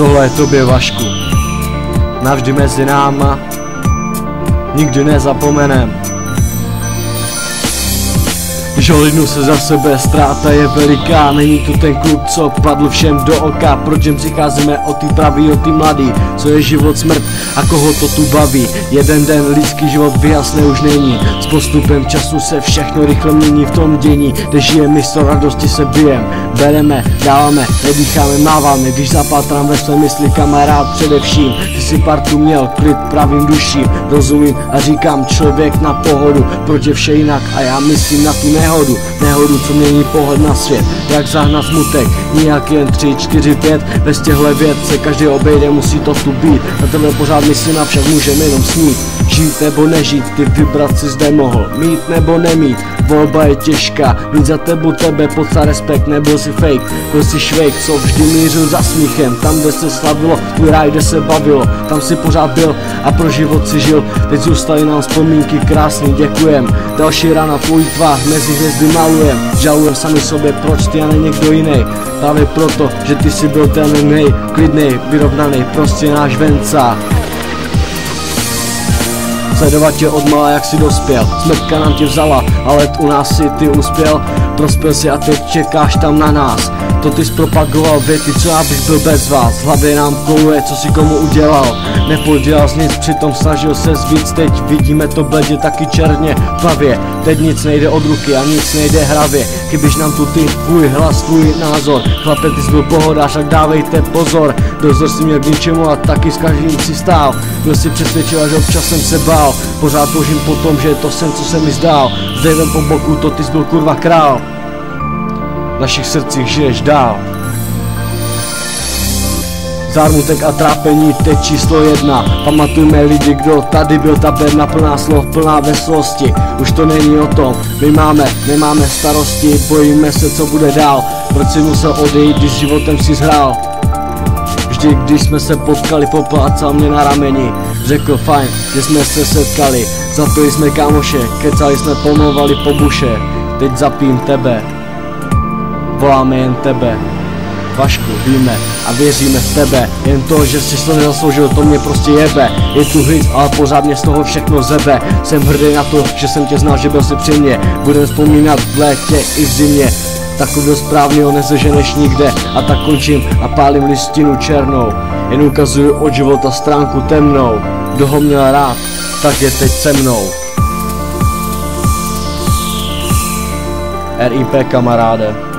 Tohle je tobě, Vašku, navždy mezi náma, nikdy nezapomenem. Žolidnu se za sebe, ztráta je veliká. Není tu ten kluk, co padl všem do oka. Proč jen přicházíme o ty pravý, o ty mladý? Co je život, smrt a koho to tu baví? Jeden den lidský život vyjasné už není. S postupem času se všechno rychle mění v tom dění. Kde žijeme, místo radosti se bijem. Bereme, dáváme, nedýcháme, máváme. Když zapátrám ve své mysli, kamarád především. Ty si partu měl, klid pravým duším. Rozumím a říkám, člověk na pohodu. Proč je vše jinak a já myslím na tu nehodu, co mění pohled na svět. Jak zahnat smutek, nijak jen 3, 4, 5. Bez těchhle věd se každý obejde, musí to tu být. Na tebe pořád myslím, a však můžeme jenom snít. Žít nebo nežít, ty vybrat si zde mohl. Mít nebo nemít, volba je těžká. Mít za tebe, podsta respekt, nebyl si fake. Byl si švejk, co vždy mířil za smíchem. Tam, kde se slavilo, tvůj ráj, kde se bavilo. Tam si pořád byl a pro život si žil. Teď zůstaly nám vzpomínky krásný, děkujem. Další rána tvůj tvář mezi hvězdy malujem. Žalujem sami sobě, proč ty a ne někdo jiný. Právě proto, že ty si byl ten klidnej, vyrovnaný, prostě náš Venca. Sledovat tě odmala, jak si dospěl. Smrtka nám tě vzala, ale u nás si ty uspěl. Prospěl si a teď čekáš tam na nás. To ty zpropagoval věty, co já bych byl bez vás. V hlavě nám kouluje, co si komu udělal. Nepodělal jsi nic, přitom snažil se víc. Teď vidíme to bledě taky černě v hlavě. Teď nic nejde od ruky a nic nejde hravě. Chybíš nám tu ty, tvůj hlas, tvůj názor. Chlape, ty jsi byl pohodář, tak dávejte pozor. Dozor si měl k ničemu a taky s každým si stál. Byl si přesvědčil, že občas jsem se bál. Pořád toužím po tom, že je to sen, co se mi zdál. S Davem po boku, to ty jsi byl kurva král. V našich srdcích žiješ dál. Zármutek a trápení, teď číslo 1. Pamatujme lidi, kdo tady byl, ta bedna plná slov, plná veslosti. Už to není o tom, nemáme starosti, bojíme se, co bude dál. Proč si musel odejít, když životem si zhrál? Vždy, když jsme se potkali, poplácal mě na rameni. Řekl fajn, že jsme se setkali. Zapili jsme kámoše, kecali jsme, pomlouvali po buše. Teď zapím tebe, voláme jen tebe. Vašku, víme a věříme v tebe. Jen to, že jsi to nezasloužil, to mě prostě jebe. Je tu hit, ale pořád mě z toho všechno zebe. Jsem hrdý na to, že jsem tě znal, že byl jsi při mně. Budem vzpomínat v létě i v zimě. Takového správného neseženeš nikde. A tak končím a pálím listinu černou. Jen ukazuju od života stránku temnou. Kdo ho měl rád, tak je teď se mnou. RIP, kamaráde.